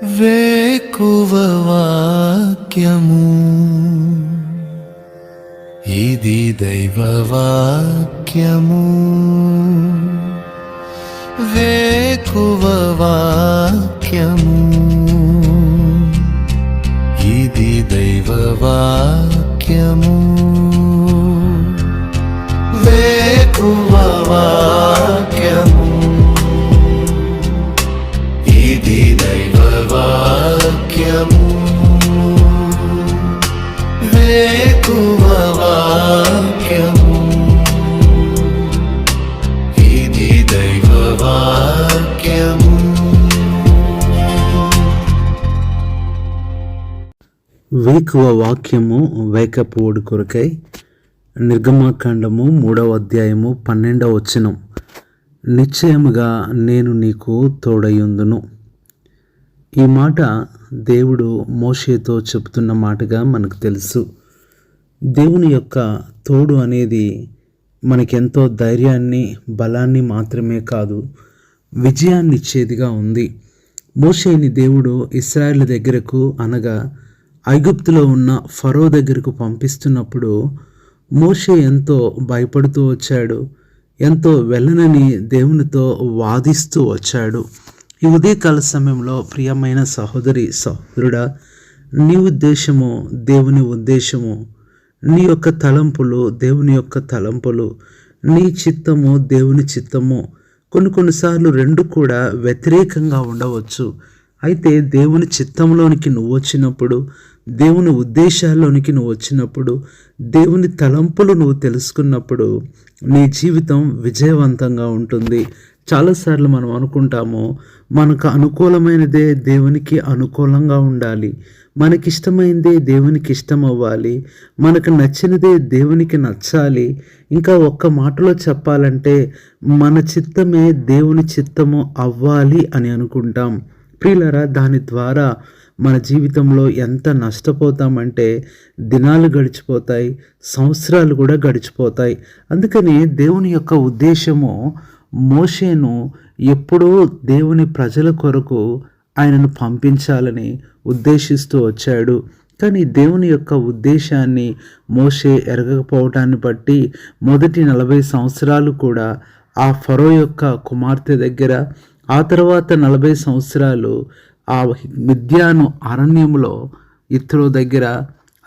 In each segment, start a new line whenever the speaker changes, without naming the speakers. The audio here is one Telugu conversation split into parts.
వేకువ వాక్యము, ఇది దైవ వాక్యము. వేకువ వాక్యము, ఇది దైవ వాక్యము. వేకువ వాక్యము, ఇది దైవ వాక్యము. వేకువ వాక్యము, ఇది దైవ వాక్యము.
వేకువ వాక్యము వేకపు ఓడి కొరకై నిర్గమాకాండము 3వ అధ్యాయము 12వ వచనం. నిశ్చయముగా నేను నీకు తోడయుందును. ఈ మాట దేవుడు మోషేతో చెబుతున్న మాటగా మనకు తెలుసు. దేవుని యొక్క తోడు అనేది మనకెంతో ధైర్యాన్ని, బలాన్ని మాత్రమే కాదు, విజయాన్ని ఇచ్చేదిగా ఉంది. మోషేని దేవుడు ఇశ్రాయేలు దగ్గరకు, అనగా ఐగుప్తులో ఉన్న ఫరో దగ్గరకు పంపిస్తున్నప్పుడు మోషే ఎంతో భయపడుతూ వచ్చాడు, ఎంతో వెళ్ళనని దేవునితో వాదిస్తూ వచ్చాడు. ఈ ఉదయకాల సమయంలో ప్రియమైన సహోదరి సహోదరుడా, నీ ఉద్దేశము దేవుని ఉద్దేశము, నీ యొక్క తలంపులు దేవుని యొక్క తలంపులు, నీ చిత్తము దేవుని చిత్తము. కొన్నిసార్లు రెండు కూడా వ్యతిరేకంగా ఉండవచ్చు. అయితే దేవుని చిత్తంలోనికి నువ్వు వచ్చినప్పుడు, దేవుని ఉద్దేశాల్లోనికి నువ్వు వచ్చినప్పుడు, దేవుని తలంపులు నువ్వు తెలుసుకున్నప్పుడు నీ జీవితం విజయవంతంగా ఉంటుంది. చాలాసార్లు మనం అనుకుంటాము, మనకు అనుకూలమైనదే దేవునికి అనుకూలంగా ఉండాలి, మనకిష్టమైనదే దేవునికి ఇష్టం అవ్వాలి, మనకు నచ్చినదే దేవునికి నచ్చాలి. ఇంకా ఒక్క మాటలో చెప్పాలంటే మన చిత్తమే దేవుని చిత్తము అవ్వాలి అని అనుకుంటాం. ప్రియులారా, దాని ద్వారా మన జీవితంలో ఎంత నష్టపోతామంటే దినాలు గడిచిపోతాయి, సంవత్సరాలు కూడా గడిచిపోతాయి. అందుకని దేవుని యొక్క ఉద్దేశము మోషేను ఎప్పుడూ దేవుని ప్రజల కొరకు ఆయనను పంపించాలని ఉద్దేశిస్తూ వచ్చాడు. కానీ దేవుని యొక్క ఉద్దేశాన్ని మోషే ఎరగకపోవటాన్ని బట్టి మొదటి 40 సంవత్సరాలు కూడా ఆ ఫరో యొక్క కుమార్తె దగ్గర, ఆ తర్వాత 40 సంవత్సరాలు ఆ మిద్యాను అరణ్యంలో ఇత్రో దగ్గర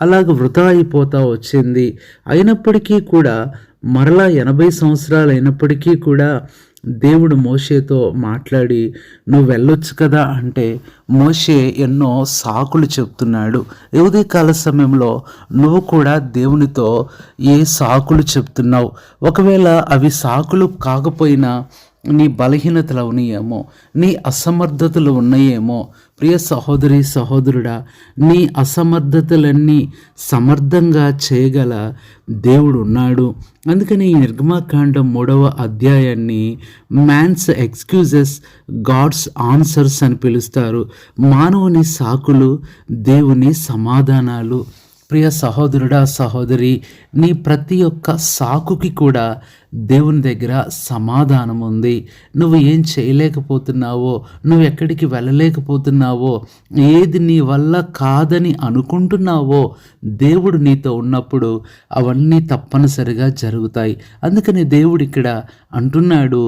అలాగ వృధా అయిపోతా వచ్చింది. అయినప్పటికీ కూడా మరలా 80 సంవత్సరాలు అయినప్పటికీ కూడా దేవుడు మోషేతో మాట్లాడి నువ్వు వెళ్ళొచ్చు కదా అంటే మోషే ఎన్నో సాకులు చెప్తున్నాడు. ఉదయకాల సమయంలో నువ్వు కూడా దేవునితో ఏ సాకులు చెప్తున్నావు? ఒకవేళ అవి సాకులు కాకపోయినా నీ బలహీనతలు ఉన్నాయేమో, నీ అసమర్థతలు ఉన్నాయేమో. ప్రియ సహోదరి సహోదరుడా, నీ అసమర్థతలన్నీ సమర్థంగా చేయగల దేవుడు ఉన్నాడు. అందుకని ఈ నిర్గమాకాండం 3వ అధ్యాయాన్ని మ్యాన్స్ ఎక్స్క్యూజెస్, గాడ్స్ ఆన్సర్స్ అని పిలుస్తారు. మానవుని సాకులు, దేవుని సమాధానాలు. ప్రియ సహోదరుడా సహోదరి, నీ ప్రతి ఒక్క సాకుకి కూడా దేవుని దగ్గర సమాధానం ఉంది. నువ్వు ఏం చేయలేకపోతున్నావో, నువ్వు ఎక్కడికి వెళ్ళలేకపోతున్నావో, ఏది నీ వల్ల కాదని అనుకుంటున్నావో, దేవుడు నీతో ఉన్నప్పుడు అవన్నీ తప్పనిసరిగా జరుగుతాయి. అందుకని దేవుడు ఇక్కడ అంటున్నాడు,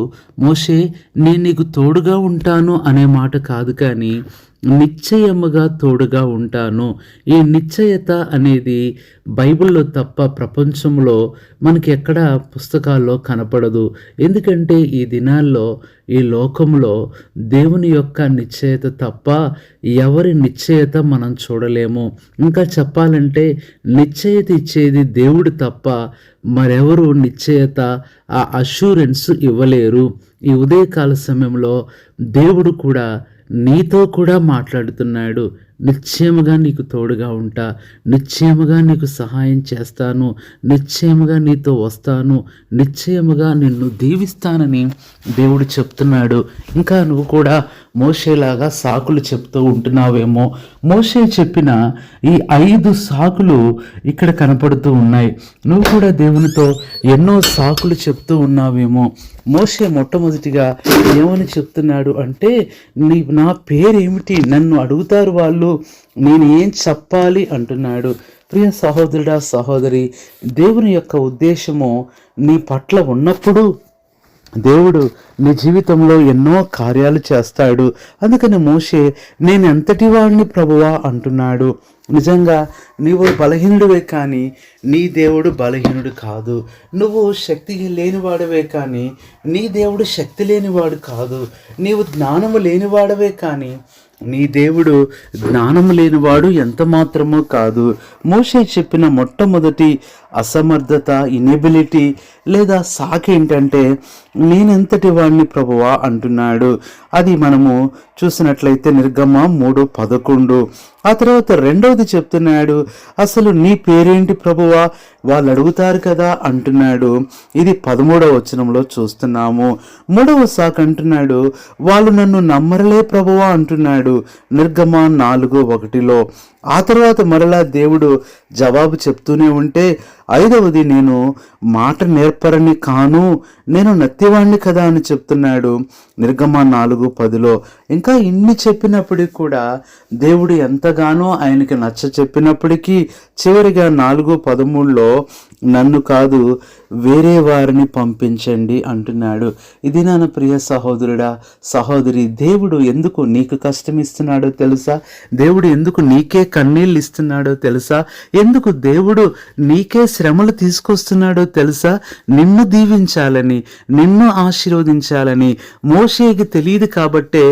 మోషే నేను నీకు తోడుగా ఉంటాను అనే మాట కాదు, కానీ నిశ్చయముగా తోడుగా ఉంటాను. ఈ నిశ్చయత అనేది బైబిల్లో తప్ప ప్రపంచంలో మనకి ఎక్కడ పుస్తకాల్లో కనపడదు. ఎందుకంటే ఈ దినాల్లో, ఈ లోకంలో దేవుని యొక్క నిశ్చయత తప్ప ఎవరి నిశ్చయత మనం చూడలేము. ఇంకా చెప్పాలంటే నిశ్చయత ఇచ్చేది దేవుడు తప్ప మరెవరు నిశ్చయత, ఆ అష్యూరెన్స్ ఇవ్వలేరు. ఈ ఉదయకాల సమయంలో దేవుడు కూడా నీతో కూడా మాట్లాడుతున్నాడు. నిశ్చయముగా నీకు తోడుగా ఉంటా, నిశ్చయముగా నీకు సహాయం చేస్తాను, నిశ్చయముగా నీతో వస్తాను, నిశ్చయముగా నిన్ను దీవిస్తానని దేవుడు చెప్తున్నాడు. ఇంకా నువ్వు కూడా మోషేలాగా సాకులు చెప్తూ ఉంటున్నావేమో. మోషే చెప్పిన ఈ 5 సాకులు ఇక్కడ కనపడుతూ ఉన్నాయి. నువ్వు కూడా దేవునితో ఎన్నో సాకులు చెప్తూ ఉన్నావేమో. మోషే మొట్టమొదటిగా ఏమని చెప్తున్నాడు అంటే, నా పేరేమిటి, నన్ను అడుగుతారు వాళ్ళు, నేను ఏం చెప్పాలి అంటున్నాడు. ప్రియ సహోదరుడా, సహోదరి, దేవుని యొక్క ఉద్దేశము నీ పట్ల ఉన్నప్పుడు దేవుడు నీ జీవితంలో ఎన్నో కార్యాలు చేస్తాడు. అందుకని మోషే, నేను ఎంతటి వాడిని ప్రభువా అంటున్నాడు. నిజంగా నీవు బలహీనుడివే కానీ నీ దేవుడు బలహీనుడు కాదు. నువ్వు శక్తి లేనివాడవే కానీ నీ దేవుడు శక్తి లేనివాడు కాదు. నీవు జ్ఞానము లేనివాడవే కానీ నీ దేవుడు జ్ఞానము లేనివాడు ఎంత మాత్రమూ కాదు. మోషే చెప్పిన మొట్టమొదటి అసమర్థత, ఇనెబిలిటీ లేదా సాకేంటంటే, నేనెంతటి వాడిని ప్రభువా అంటున్నాడు. అది మనము చూసినట్లయితే నిర్గమ 3:11. ఆ తర్వాత రెండవది చెప్తున్నాడు, అసలు నీ పేరేంటి ప్రభువా, వాళ్ళు అడుగుతారు కదా అంటున్నాడు. ఇది 13వ వచనంలో చూస్తున్నాము. మూడవ సాకు అంటున్నాడు, వాళ్ళు నన్ను నమ్మరలే ప్రభువా అంటున్నాడు, నిర్గమ 4:1. ఆ తర్వాత మరలా దేవుడు జవాబు చెప్తూనే ఉంటే, ఐదవది, నేను మాట నేర్పరని కాను, నేను నత్తివాణ్ణి కదా అని చెప్తున్నాడు, నిర్గమ 4:10. ఇంకా ఇన్ని చెప్పినప్పటికీ కూడా దేవుడు ఎంతగానో ఆయనకి నచ్చ చెప్పినప్పటికీ చివరిగా 4:13లో నన్ను కాదు వేరే వారిని పంపించండి అంటున్నాడు. ఇది నా ప్రియ సహోదరుడా, సహోదరి, దేవుడు ఎందుకు నీకు కష్టం ఇస్తున్నాడో తెలుసా? దేవుడు ఎందుకు నీకే కన్నీళ్ళు ఇస్తున్నాడో తెలుసా? ఎందుకు దేవుడు నీకే శ్రమలు తీసుకొస్తున్నాడో తెలుసా? నిన్ను దీవించాలని, నిన్ను ఆశీర్వదించాలని. మోషేకి తెలియదు కాబట్టే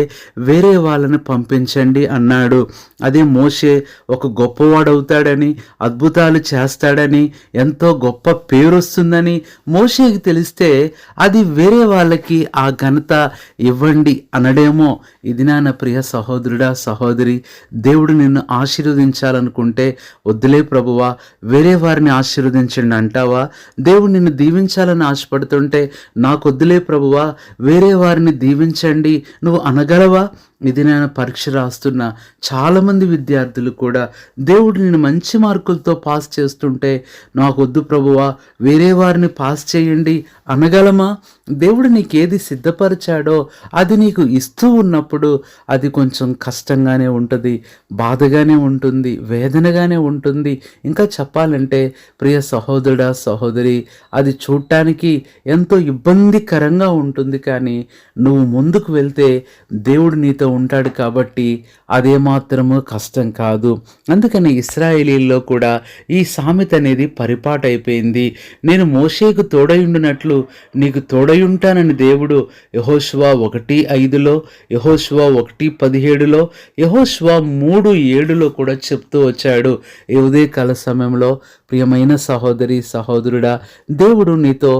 వేరే వాళ్ళని పంపించండి అన్నాడు. అదే మోషే ఒక గొప్పవాడవుతాడని, అద్భుతాలు చేస్తాడని, ఎంతో గొప్ప పేరు వస్తుందని మోషేకి తెలిస్తే అది వేరే వాళ్ళకి ఆ ఘనత ఇవ్వండి అనడేమో. ఇది నా ప్రియ సహోదరుడా, సహోదరి, దేవుడు నిన్ను ఆశీర్వదించాలనుకుంటే వద్దులే ప్రభువా వేరే వారిని ఆశీర్వదించండి అంటావా? దేవుడు నిన్ను దీవించాలని ఆశపడుతుంటే నాకొద్దులే ప్రభువా వేరే వారిని దీవించండి నువ్వు అనగలవా? ఇది నేను పరీక్ష రాస్తున్న చాలామంది విద్యార్థులు కూడా దేవుడు నేను మంచి మార్కులతో పాస్ చేస్తుంటే నాకొద్దు ప్రభువా వేరే వారిని పాస్ చేయండి అనగలమా? దేవుడు నీకేది సిద్ధపరిచాడో అది నీకు ఇస్తూ ఉన్నప్పుడు అది కొంచెం కష్టంగానే ఉంటుంది, బాధగానే ఉంటుంది, వేదనగానే ఉంటుంది. ఇంకా చెప్పాలంటే ప్రియ సహోదరుడా, సహోదరి, అది చూడటానికి ఎంతో ఇబ్బందికరంగా ఉంటుంది. కానీ నువ్వు ముందుకు వెళ్తే దేవుడు నీతో ఉంటాడు కాబట్టి అదేమాత్రము కష్టం కాదు. అందుకని ఇశ్రాయేలీల్లో కూడా ఈ సామెత అనేది పరిపాటైపోయింది. నేను మోషేకు తోడయుండునట్లు నీకు తోడయుంటానని దేవుడు యెహోషువ 1:5లో, యెహోషువ 1:17లో, యెహోషువ 3:7లో కూడా చెప్తూ వచ్చాడు. ఈ ఉదయకాల సమయంలో ప్రియమైన సహోదరి, సహోదరుడా, దేవుడు నీతో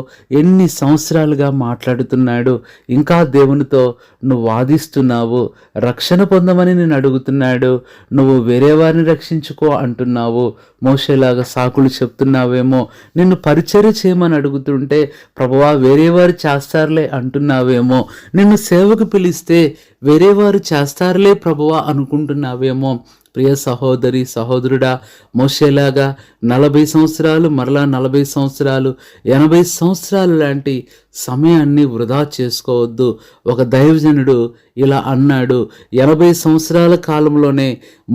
ఎన్ని సంవత్సరాలుగా మాట్లాడుతున్నాడు. ఇంకా దేవునితో నువ్వు వాదిస్తున్నావు, రక్షణ పొందమని నేను అడుగుతున్నాడు, నువ్వు వేరే వారిని రక్షించుకో అంటున్నావు, మోషేలాగా సాకులు చెప్తున్నావేమో, నిన్ను పరిచర్య చేయమని అడుగుతుంటే ప్రభువా వేరే వారు చేస్తారులే అంటున్నావేమో, నిన్ను సేవకు పిలిస్తే వేరే వారు చేస్తారులే ప్రభువా అనుకుంటున్నావేమో. ప్రియ సహోదరి, సహోదరుడా, మోషేలాగా 40 సంవత్సరాలు, మరలా 40 సంవత్సరాలు, 80 సంవత్సరాలు లాంటి సమయాన్ని వృధా చేసుకోవద్దు. ఒక దైవజనుడు ఇలా అన్నాడు, 80 సంవత్సరాల కాలంలోనే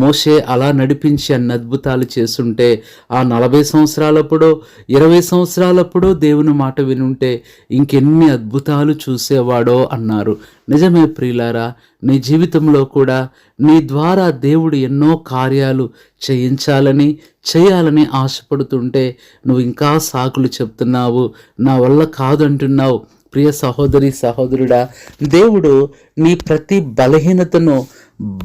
మోషే అలా నడిపించి అన్ని అద్భుతాలు చేస్తుంటే ఆ 40 సంవత్సరాలప్పుడు, 20 సంవత్సరాలప్పుడు దేవుని మాట వినుంటే ఇంకెన్ని అద్భుతాలు చూసేవాడో అన్నారు. నిజమే ప్రియులారా, నీ జీవితంలో కూడా నీ ద్వారా దేవుడు ఎన్నో కార్యాలు చేయాలని ఆశపడుతుంటే నువ్వు ఇంకా సాకులు చెప్తున్నావు, నా వల్ల కాదంటున్నావు. ప్రియ సహోదరి, సహోదరుడా, దేవుడు నీ ప్రతి బలహీనతను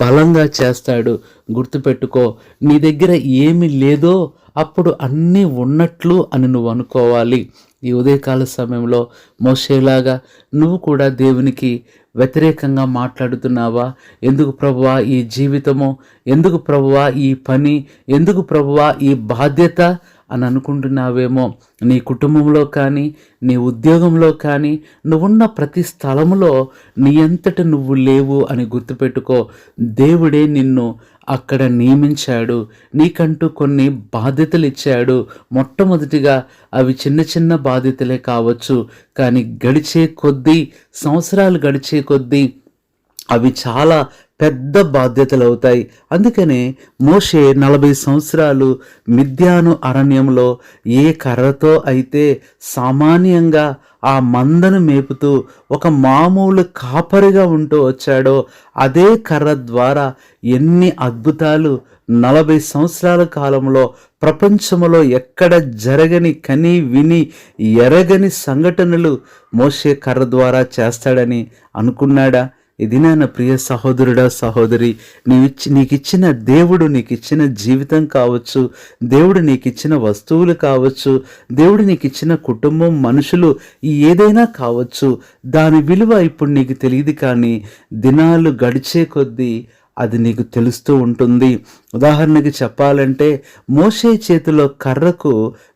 బలంగా చేస్తాడు. గుర్తుపెట్టుకో, నీ దగ్గర ఏమి లేదో అప్పుడు అన్నీ ఉన్నట్లు అని నువ్వు అనుకోవాలి. ఈ ఉదయకాల సమయంలో మోషేలాగా నువ్వు కూడా దేవునికి వ్యతిరేకంగా మాట్లాడుతున్నావా? ఎందుకు ప్రభువా ఈ జీవితము, ఎందుకు ప్రభువా ఈ పని, ఎందుకు ప్రభువా ఈ బాధ్యత అని అనుకుంటున్నావేమో. నీ కుటుంబంలో కానీ, నీ ఉద్యోగంలో కానీ, నువ్వున్న ప్రతి స్థలములో నీ అంతట నువ్వు లేవు అని గుర్తుపెట్టుకో. దేవుడే నిన్ను అక్కడ నియమించాడు. నీకంటూ కొన్ని బాధ్యతలు ఇచ్చాడు. మొట్టమొదటిగా అవి చిన్న చిన్న బాధ్యతలే కావచ్చు, కానీ గడిచే కొద్దీ, సంవత్సరాలు గడిచే కొద్దీ అవి చాలా పెద్ద బాధ్యతలు అవుతాయి. అందుకనే మోషే 40 సంవత్సరాలు మిద్యాను అరణ్యంలో ఏ కర్రతో అయితే సామాన్యంగా ఆ మందను మేపుతూ ఒక మామూలు కాపరిగా ఉంటూ వచ్చాడో అదే కర్ర ద్వారా ఎన్ని అద్భుతాలు 40 సంవత్సరాల కాలంలో ప్రపంచంలో ఎక్కడ జరగని, కని విని ఎరగని సంఘటనలు మోషే కర్ర ద్వారా చేస్తాడని అనుకున్నాడా? ఇది నా ప్రియ సహోదరుడా, సహోదరి, నీకిచ్చిన దేవుడు, నీకిచ్చిన జీవితం కావచ్చు, దేవుడు నీకిచ్చిన వస్తువులు కావచ్చు, దేవుడు నీకిచ్చిన కుటుంబం, మనుషులు, ఏదైనా కావచ్చు, దాని విలువ ఇప్పుడు నీకు తెలియదు, కానీ దినాలు గడిచే కొద్దీ అది నీకు తెలుస్తూ ఉంటుంది. ఉదాహరణకి చెప్పాలంటే మోషే చేతిలో కర్రకు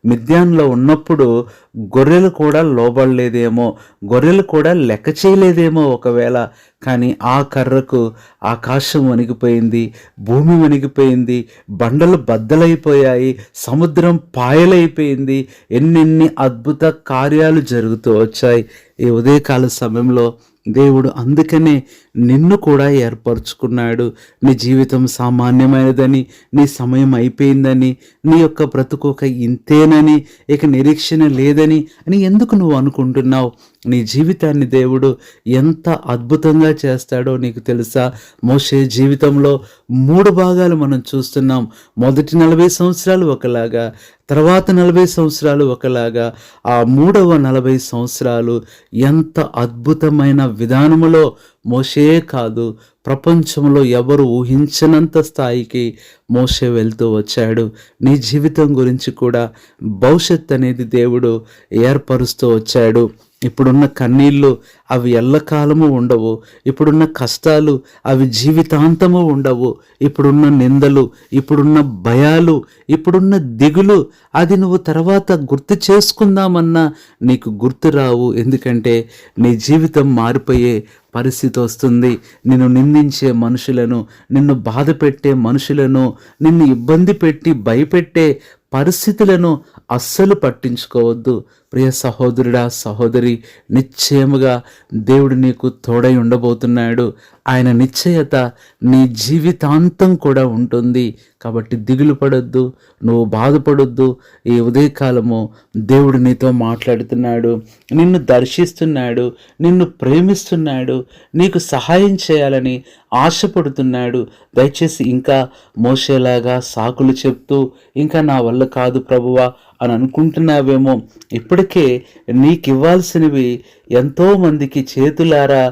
మిద్యాన్లో ఉన్నప్పుడు గొర్రెలు కూడా లోబడలేదేమో, గొర్రెలు కూడా లెక్క చేయలేదేమో ఒకవేళ. కానీ ఆ కర్రకు ఆకాశం వణికిపోయింది, భూమి వణికిపోయింది, బండలు బద్దలైపోయాయి, సముద్రం పాయలైపోయింది, ఎన్నెన్ని అద్భుత కార్యాలు జరుగుతూ వచ్చాయి. ఈ ఉదయకాల సమయంలో దేవుడు అందుకనే నిన్ను కూడా ఏర్పరచుకున్నాడు. నీ జీవితం సామాన్యమైనదని, నీ సమయం అయిపోయిందని, నీ యొక్క బ్రతుకు ఇంతేనని, ఇక నిరీక్షణ లేదని అని ఎందుకు నువ్వు అనుకుంటున్నావు? నీ జీవితాన్ని దేవుడు ఎంత అద్భుతంగా చేస్తాడో నీకు తెలుసా? మోషే జీవితంలో 3 భాగాలు మనం చూస్తున్నాం. మొదటి 40 సంవత్సరాలు ఒకలాగా, తర్వాత 40 సంవత్సరాలు ఒకలాగా, ఆ 3వ 40 సంవత్సరాలు ఎంత అద్భుతమైన విధానములో మోషే కాదు, ప్రపంచంలో ఎవరు ఊహించనంత స్థాయికి మోషే వెళ్తూ వచ్చాడు. నీ జీవితం గురించి కూడా భవిష్యత్ అనేది దేవుడు ఏర్పరుస్తూ వచ్చాడు. ఇప్పుడున్న కన్నీళ్ళు అవి ఎల్లకాలము ఉండవు. ఇప్పుడున్న కష్టాలు అవి జీవితాంతము ఉండవు. ఇప్పుడున్న నిందలు, ఇప్పుడున్న భయాలు, ఇప్పుడున్న దిగులు అది నువ్వు తర్వాత గుర్తు చేసుకుందామన్నా నీకు గుర్తు రావు. ఎందుకంటే నీ జీవితం మారిపోయే పరిస్థితి వస్తుంది. నిన్ను నిందించే మనుషులను, నిన్ను బాధ పెట్టే మనుషులను, నిన్ను ఇబ్బంది పెట్టి భయపెట్టే పరిస్థితులను అస్సలు పట్టించుకోవద్దు. ప్రియ సహోదరుడా, సహోదరి, నిశ్చయముగా దేవుడు నీకు తోడై ఉండబోతున్నాడు. ఆయన నిశ్చయత నీ జీవితాంతం కూడా ఉంటుంది. కాబట్టి దిగులు పడొద్దు, నువ్వు బాధపడొద్దు. ఈ ఉదయకాలము దేవుడు నీతో మాట్లాడుతున్నాడు, నిన్ను దర్శిస్తున్నాడు, నిన్ను ప్రేమిస్తున్నాడు, నీకు సహాయం చేయాలని ఆశపడుతున్నాడు. దయచేసి ఇంకా మోషేలాగా సాకులు చెప్తూ ఇంకా నా వల్ల కాదు ప్రభువా అని అనుకుంటున్నావేమో. ఇప్పటికే నీకు ఇవ్వాల్సినవి ఎంతోమందికి చేతులారా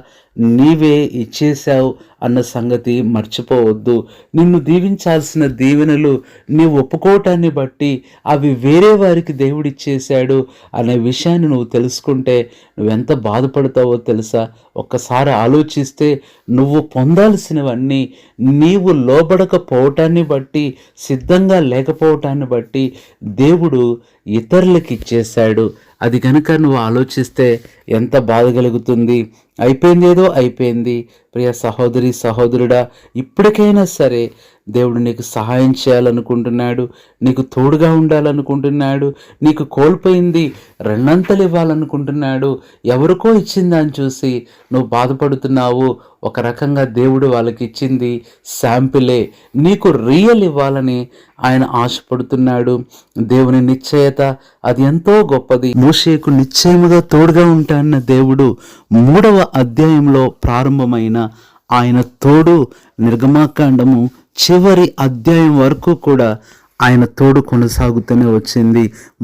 నీవే ఇచ్చేశావు అన్న సంగతి మర్చిపోవద్దు. నిన్ను దీవించాల్సిన దీవెనలు నీ ఒప్పుకోవటాన్ని బట్టి అవి వేరే వారికి దేవుడిచ్చేశాడు అనే విషయాన్ని నువ్వు తెలుసుకుంటే నువ్వెంత బాధపడతావో తెలుసా? ఒక్కసారి ఆలోచిస్తే నువ్వు పొందాల్సినవన్నీ నీవు లోబడకపోవటాన్ని బట్టి, సిద్ధంగా లేకపోవటాన్ని బట్టి దేవుడు ఇతరులకు ఇచ్చేశాడు. అది కనుక నువ్వు ఆలోచిస్తే ఎంత బాధ కలుగుతుంది. అయిపోయిందేదో అయిపోయింది. ప్రియ సహోదరి, సహోదరుడా, ఇప్పటికైనా సరే దేవుడు నీకు సహాయం చేయాలనుకుంటున్నాడు, నీకు తోడుగా ఉండాలనుకుంటున్నాడు. నీకు కోల్పోయింది రెండంతలు ఇవ్వాలనుకుంటున్నాడు. ఎవరికో ఇచ్చిందని చూసి నువ్వు బాధపడుతున్నావు. ఒక రకంగా దేవుడు వాళ్ళకి ఇచ్చింది శాంపిలే, నీకు రియల్ ఇవ్వాలని ఆయన ఆశపడుతున్నాడు. దేవుని నిశ్చయత అది ఎంతో గొప్పది. మోషేకు నిశ్చయముగా తోడుగా ఉంటాన్న దేవుడు 3వ అధ్యాయంలో ప్రారంభమైన ఆయన తోడు నిర్గమాకాండము చివరి అధ్యాయం వరకు కూడా ఆయన తోడు కొనసాగుతూనే వచ్చింది.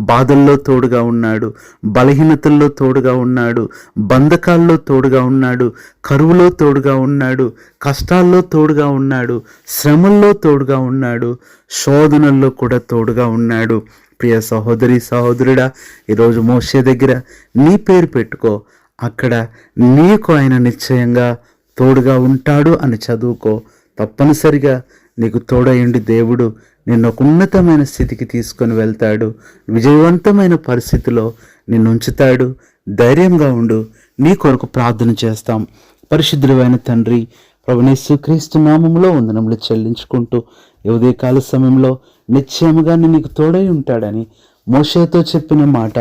బాధల్లో తోడుగా ఉన్నాడు, బలహీనతల్లో తోడుగా ఉన్నాడు, బంధకాల్లో తోడుగా ఉన్నాడు, కరువులో తోడుగా ఉన్నాడు, కష్టాల్లో తోడుగా ఉన్నాడు, శ్రమల్లో తోడుగా ఉన్నాడు, శోధనల్లో కూడా తోడుగా ఉన్నాడు. ప్రియ సహోదరి, సహోదరుడా, ఈరోజు మోషే దగ్గర నీ పేరు పెట్టుకో. అక్కడ నీకు ఆయన నిశ్చయంగా తోడుగా ఉంటాడు అని చదువుకో. తప్పనిసరిగా నీకు తోడయండి దేవుడు నిన్ను ఒక ఉన్నతమైన స్థితికి తీసుకొని వెళ్తాడు. విజయవంతమైన పరిస్థితిలో నిన్ను ఉంచుతాడు. ధైర్యంగా ఉండు. నీ కొరకు ప్రార్థన చేస్తాం. పరిశుద్ధుడైన తండ్రి, ప్రభునేసు క్రీస్తు నామములో వందనములు చెల్లించుకుంటూ ఈ ఉదయకాల సమయంలో నిశ్చయముగా నీకు తోడై ఉంటాడని మోషేతో చెప్పిన మాట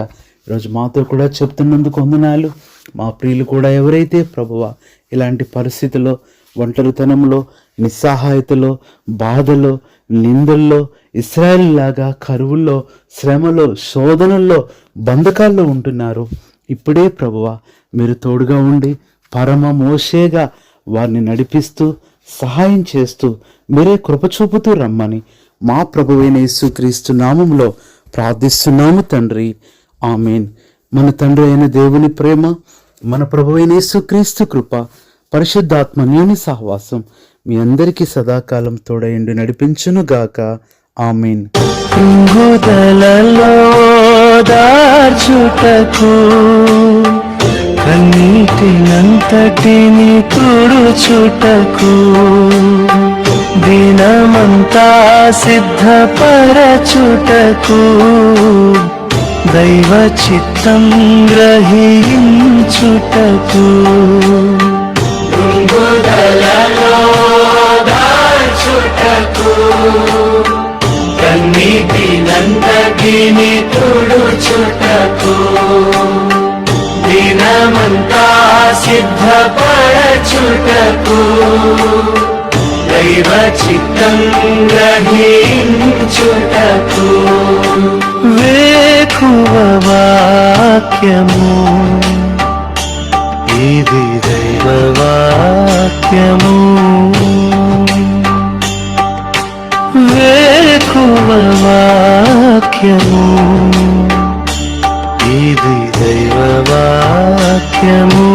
ఈరోజు మాతో కూడా చెప్తున్నందుకు వందనాలు. మా ప్రియులు కూడా ఎవరైతే ప్రభువా ఇలాంటి పరిస్థితుల్లో, ఒంటరితనంలో, నిస్సహాయతలో, బాధలో, నిందల్లో, ఇశ్రాయేలు లాగా కరువుల్లో, శ్రమలో, శోధనల్లో, బంధకాల్లో ఉంటున్నారు, ఇప్పుడే ప్రభువా మీరు తోడుగా ఉండి పరమ మోషేగా వారిని నడిపిస్తూ సహాయం చేస్తూ మీరే కృప చూపుతూ రమ్మని మా ప్రభువైన యేసుక్రీస్తు నామములో ప్రార్థిస్తున్నాము తండ్రి. ఆమేన్. మన తండ్రి అయిన దేవుని ప్రేమ, మన ప్రభువైన యేసుక్రీస్తు కృప, పరిశుద్ధాత్మ అన్యోన్య సహవాసం మీ అందరికీ సదాకాలం తోడయండి నడిపించును గాక. ఆమేన్.
కృంగుదలలో దార్చుటకు కన్నీటినంతటిని తుడుచుటకు దినమంతా సిద్ధపరచుటకు దైవ చిత్తం గ్రహించుటకు కన్నీటినంతటిని తుడుచుటకు దినమంతా సిద్ధపరచుటకు దైవ చిత్తం గ్రహించుటకు వేకువ వాక్యము ఇది దైవ వాక్యము. వేకువ వాక్యము ఇది దైవ వాక్యము.